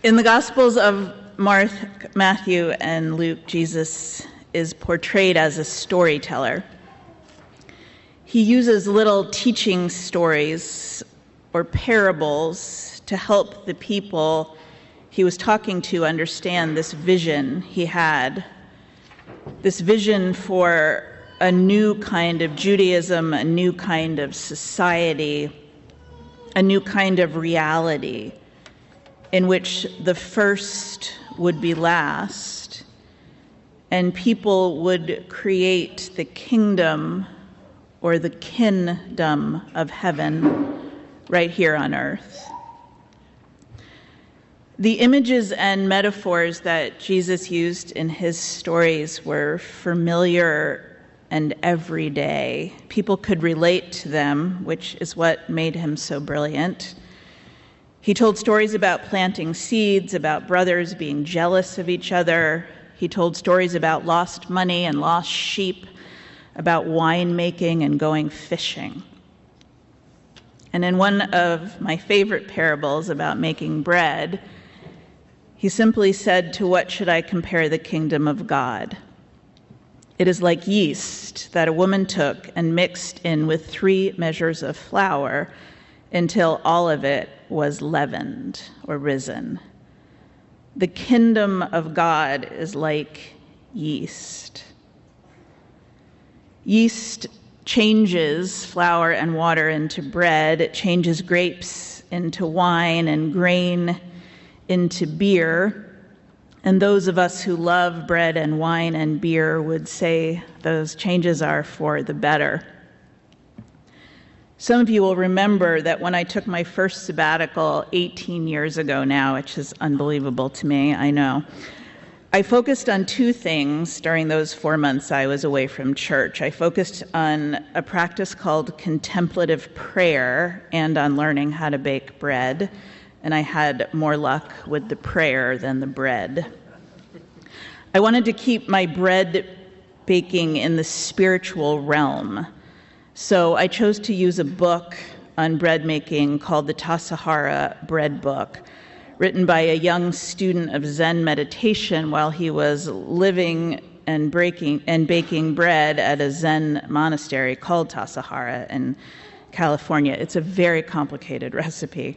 In the Gospels of Matthew and Luke, Jesus is portrayed as a storyteller. He uses little teaching stories or parables to help the people he was talking to understand this vision he had, this vision for a new kind of Judaism, a new kind of society, a new kind of reality in which the first would be last and people would create the kingdom or the kingdom of heaven right here on earth. The images and metaphors that Jesus used in his stories were familiar and everyday. People could relate to them, which is what made him so brilliant. He told stories about planting seeds, about brothers being jealous of each other. He told stories about lost money and lost sheep, about winemaking and going fishing. And in one of my favorite parables about making bread, he simply said, "To what should I compare the kingdom of God? It is like yeast that a woman took and mixed in with 3 measures of flour until all of it was leavened or risen." The kingdom of God is like yeast. Yeast changes flour and water into bread. It changes grapes into wine and grain into beer. And those of us who love bread and wine and beer would say those changes are for the better. Some of you will remember that when I took my first sabbatical 18 years ago now, which is unbelievable to me, I know, I focused on 2 things during those 4 months I was away from church. I focused on a practice called contemplative prayer and on learning how to bake bread. And I had more luck with the prayer than the bread. I wanted to keep my bread baking in the spiritual realm. So I chose to use a book on bread making called the Tassajara Bread Book, written by a young student of Zen meditation while he was living and baking bread at a Zen monastery called Tassajara in California. It's a very complicated recipe.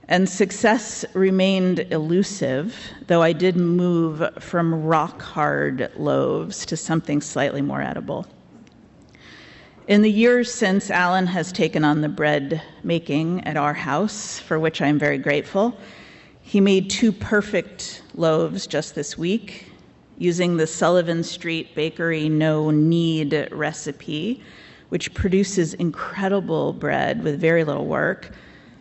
And success remained elusive, though I did move from rock-hard loaves to something slightly more edible. In the years since, Alan has taken on the bread making at our house, for which I'm very grateful. He made 2 perfect loaves just this week, using the Sullivan Street Bakery no-knead recipe, which produces incredible bread with very little work.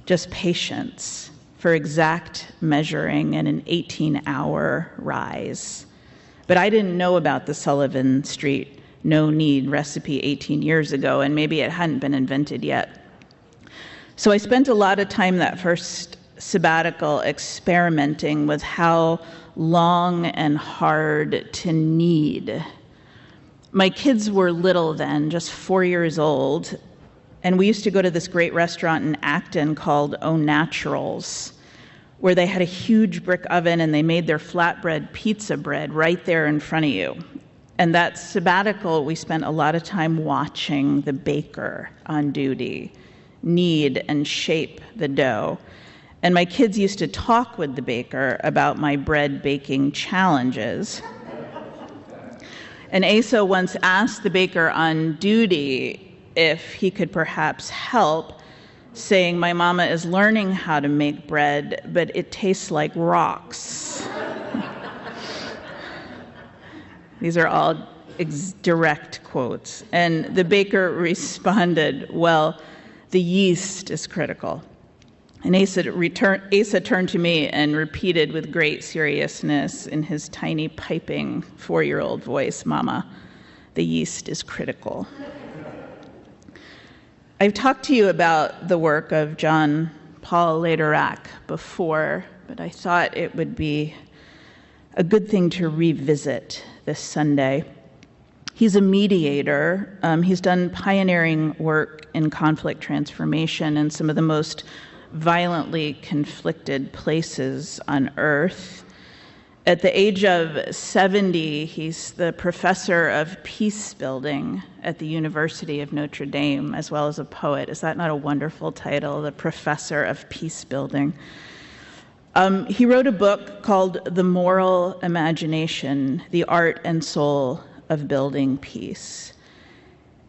Just patience for exact measuring and an 18-hour rise. But I didn't know about the Sullivan Street no-knead recipe 18 years ago, and maybe it hadn't been invented yet. So I spent a lot of time that first sabbatical experimenting with how long and hard to knead. My kids were little then, just 4 years old, and we used to go to this great restaurant in Acton called Au Naturals, where they had a huge brick oven and they made their flatbread pizza bread right there in front of you. And that sabbatical, we spent a lot of time watching the baker on duty knead and shape the dough. And my kids used to talk with the baker about my bread baking challenges. And Asa once asked the baker on duty if he could perhaps help, saying, "My mama is learning how to make bread, but it tastes like rocks." These are all direct quotes. And the baker responded, "Well, the yeast is critical." And Asa turned to me and repeated with great seriousness in his tiny piping 4-year-old voice, "Mama, the yeast is critical." I've talked to you about the work of John Paul Lederach before, but I thought it would be a good thing to revisit this Sunday. He's a mediator. He's done pioneering work in conflict transformation, and some of the most violently conflicted places on earth. At the age of 70, he's the professor of peace building at the University of Notre Dame, as well as a poet. Is that not a wonderful title, the professor of peace building? He wrote a book called The Moral Imagination, The Art and Soul of Building Peace.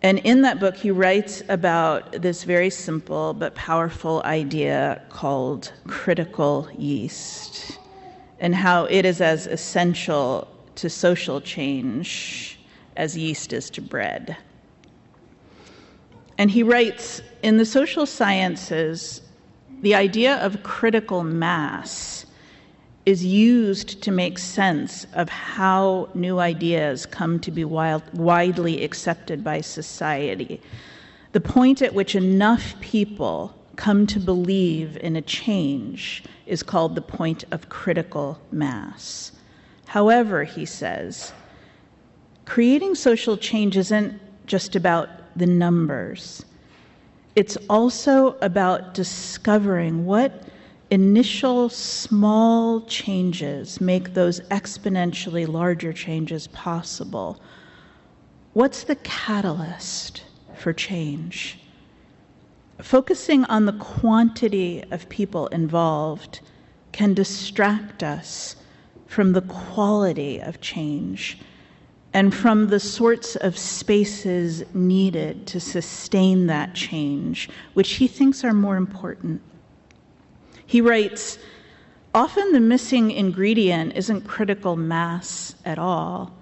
And in that book, he writes about this very simple but powerful idea called critical yeast, and how it is as essential to social change as yeast is to bread. And he writes, in the social sciences, the idea of critical mass is used to make sense of how new ideas come to be widely accepted by society. The point at which enough people come to believe in a change is called the point of critical mass. However, he says, creating social change isn't just about the numbers. It's also about discovering what initial small changes make those exponentially larger changes possible. What's the catalyst for change? Focusing on the quantity of people involved can distract us from the quality of change and from the sorts of spaces needed to sustain that change, which he thinks are more important. He writes, often the missing ingredient isn't critical mass at all.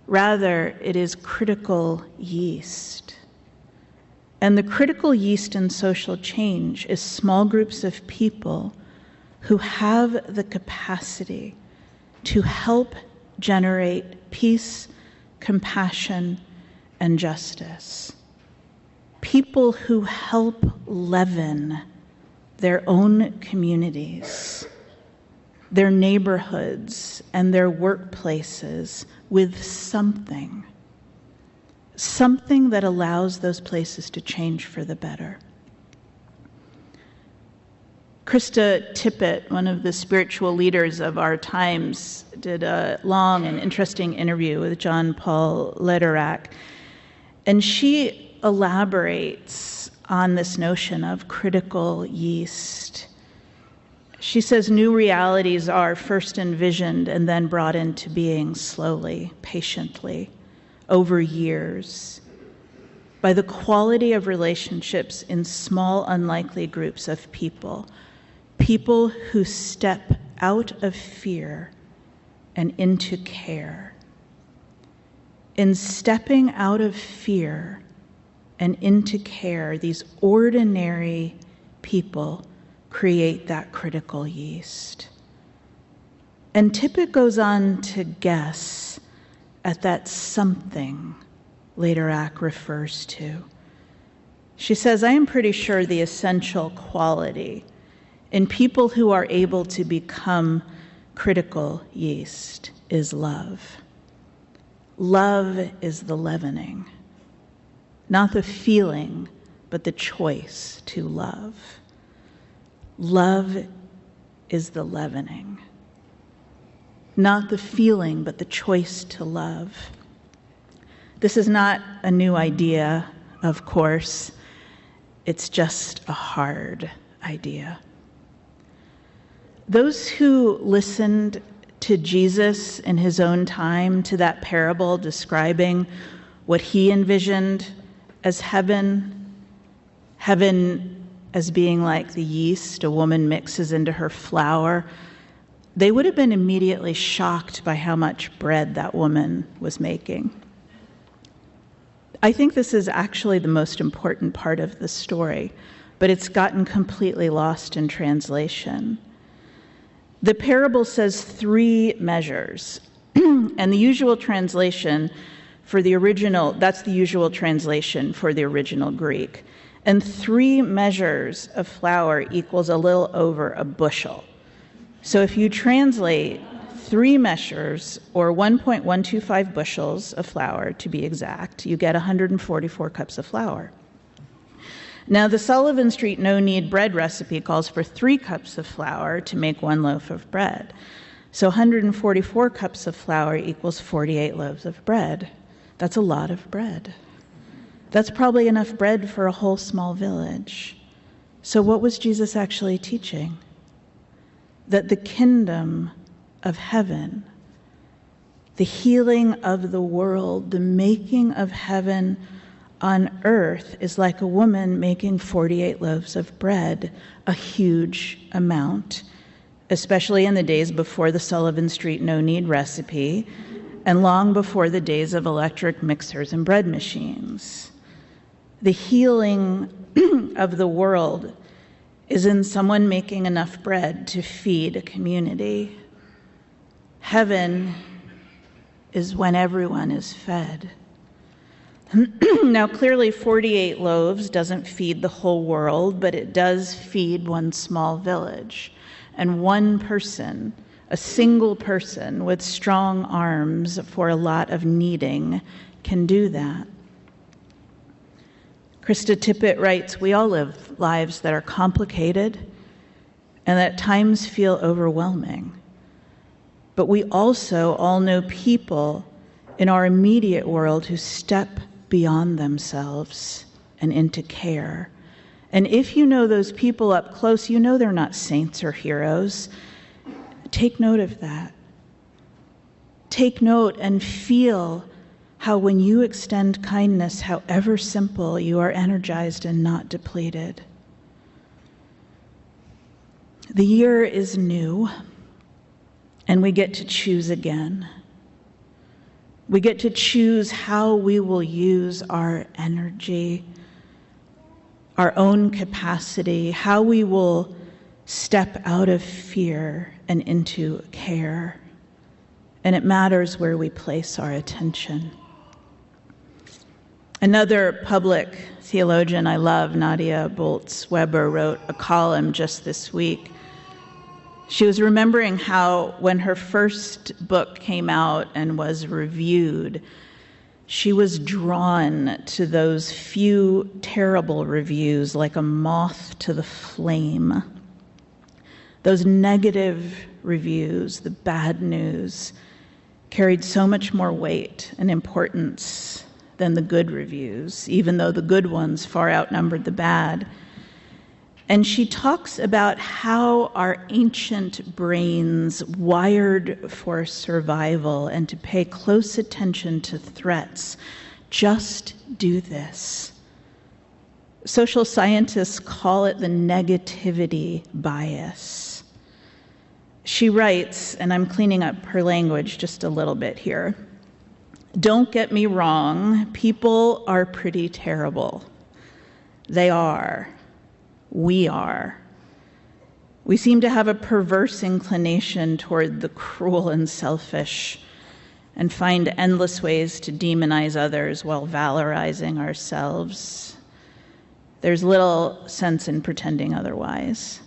Rather, it is critical yeast. And the critical yeast in social change is small groups of people who have the capacity to help generate peace, compassion, and justice. People who help leaven their own communities, their neighborhoods, and their workplaces with something that allows those places to change for the better. Krista Tippett, one of the spiritual leaders of our times, did a long and interesting interview with John Paul Lederach, and she elaborates on this notion of critical yeast. She says new realities are first envisioned and then brought into being slowly, patiently, over years, by the quality of relationships in small, unlikely groups of people who step out of fear and into care. In stepping out of fear and into care, these ordinary people create that critical yeast. And Tippett goes on to guess at that something Lederach refers to. She says, I am pretty sure the essential quality in people who are able to become critical yeast is love. Love is the leavening. Not the feeling, but the choice to love. Love is the leavening. Not the feeling, but the choice to love. This is not a new idea, of course. It's just a hard idea. Those who listened to Jesus in his own time, to that parable describing what he envisioned as heaven as being like the yeast a woman mixes into her flour, they would have been immediately shocked by how much bread that woman was making. I think this is actually the most important part of the story, but it's gotten completely lost in translation. The parable says 3 measures, and the usual translation for the original, that's the usual translation for the original Greek. And 3 measures of flour equals a little over a bushel. So if you translate 3 measures, or 1.125 bushels of flour to be exact, you get 144 cups of flour. Now, the Sullivan Street no-knead bread recipe calls for 3 cups of flour to make 1 loaf of bread. So 144 cups of flour equals 48 loaves of bread. That's a lot of bread. That's probably enough bread for a whole small village. So what was Jesus actually teaching? That the kingdom of heaven, the healing of the world, the making of heaven on earth is like a woman making 48 loaves of bread, a huge amount, especially in the days before the Sullivan Street no-knead recipe and long before the days of electric mixers and bread machines. The healing of the world is in someone making enough bread to feed a community. Heaven is when everyone is fed. Now, clearly 48 loaves doesn't feed the whole world, but it does feed one small village. And one person, a single person with strong arms for a lot of kneading, can do that. Krista Tippett writes, we all live lives that are complicated and that at times feel overwhelming. But we also all know people in our immediate world who step beyond themselves and into care. And if you know those people up close, you know they're not saints or heroes. Take note of that. Take note and feel how when you extend kindness, however simple, you are energized and not depleted. The year is new, and we get to choose again. We get to choose how we will use our energy, our own capacity, how we will step out of fear and into care. And it matters where we place our attention. Another public theologian I love, Nadia Bolz-Weber, wrote a column just this week. She was remembering how when her first book came out and was reviewed, she was drawn to those few terrible reviews like a moth to the flame. Those negative reviews, the bad news, carried so much more weight and importance than the good reviews, even though the good ones far outnumbered the bad. And she talks about how our ancient brains, wired for survival and to pay close attention to threats, just do this. Social scientists call it the negativity bias. She writes, and I'm cleaning up her language just a little bit here, don't get me wrong, people are pretty terrible. They are. We are. We seem to have a perverse inclination toward the cruel and selfish and find endless ways to demonize others while valorizing ourselves. There's little sense in pretending otherwise.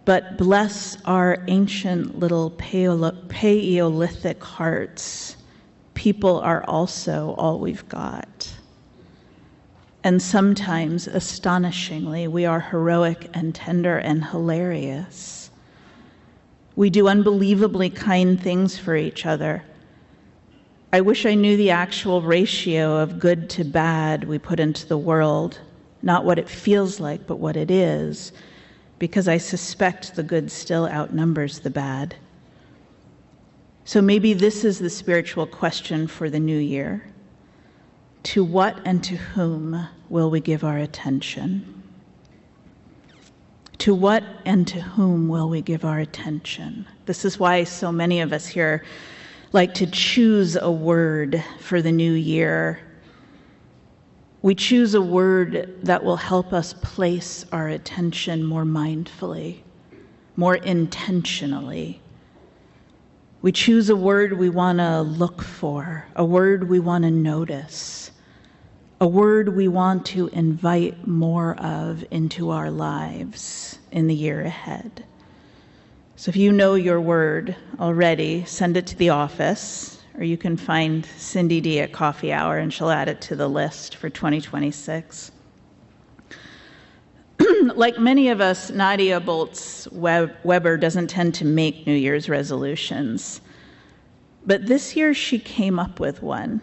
But bless our ancient little Paleolithic hearts. People are also all we've got. And sometimes, astonishingly, we are heroic and tender and hilarious. We do unbelievably kind things for each other. I wish I knew the actual ratio of good to bad we put into the world, not what it feels like, but what it is, because I suspect the good still outnumbers the bad. So maybe this is the spiritual question for the new year. To what and to whom will we give our attention? To what and to whom will we give our attention? This is why so many of us here like to choose a word for the new year. We choose a word that will help us place our attention more mindfully, more intentionally. We choose a word we want to look for, a word we want to notice, a word we want to invite more of into our lives in the year ahead. So if you know your word already, send it to the office, or you can find Cindy D at Coffee Hour and she'll add it to the list for 2026. like many of us, Nadia Bolz-Weber doesn't tend to make New Year's resolutions. But this year she came up with one.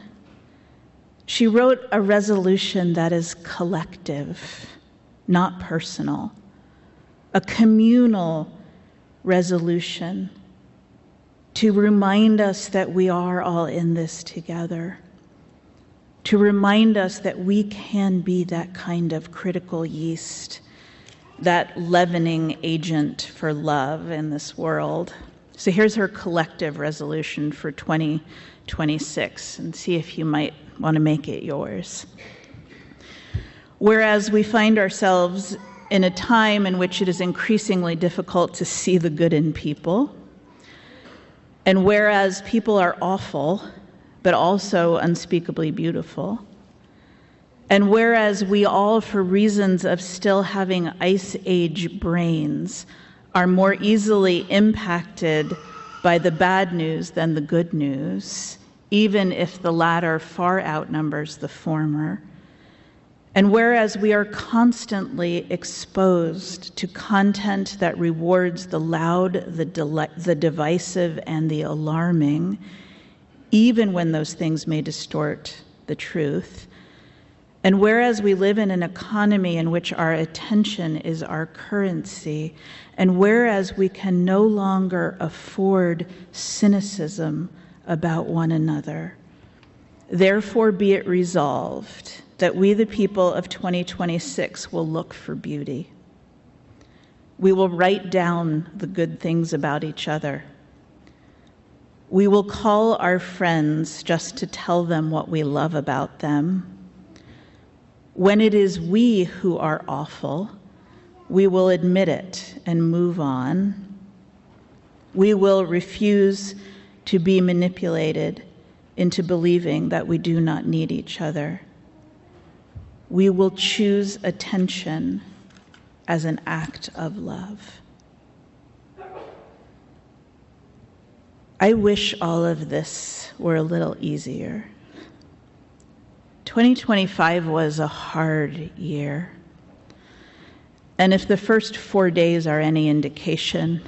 She wrote a resolution that is collective, not personal, a communal resolution to remind us that we are all in this together, to remind us that we can be that kind of critical yeast, that leavening agent for love in this world. So here's her collective resolution for 2026, and see if you might want to make it yours. Whereas we find ourselves in a time in which it is increasingly difficult to see the good in people, and whereas people are awful, but also unspeakably beautiful, and whereas we all, for reasons of still having Ice Age brains, are more easily impacted by the bad news than the good news, even if the latter far outnumbers the former, and whereas we are constantly exposed to content that rewards the loud, the divisive, and the alarming, even when those things may distort the truth, and whereas we live in an economy in which our attention is our currency, and whereas we can no longer afford cynicism about one another, therefore be it resolved that we, the people of 2026, will look for beauty. We will write down the good things about each other. We will call our friends just to tell them what we love about them. When it is we who are awful, we will admit it and move on. We will refuse to be manipulated into believing that we do not need each other. We will choose attention as an act of love. I wish all of this were a little easier. 2025 was a hard year. And if the first 4 days are any indication,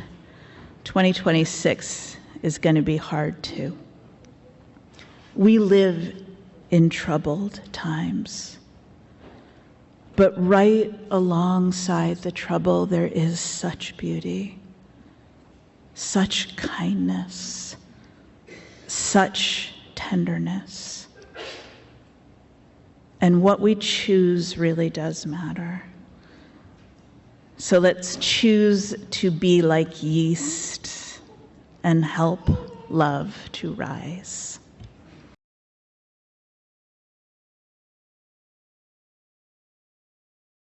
2026 is going to be hard too. We live in troubled times. But right alongside the trouble, there is such beauty, such kindness, such tenderness. And what we choose really does matter. So let's choose to be like yeast and help love to rise.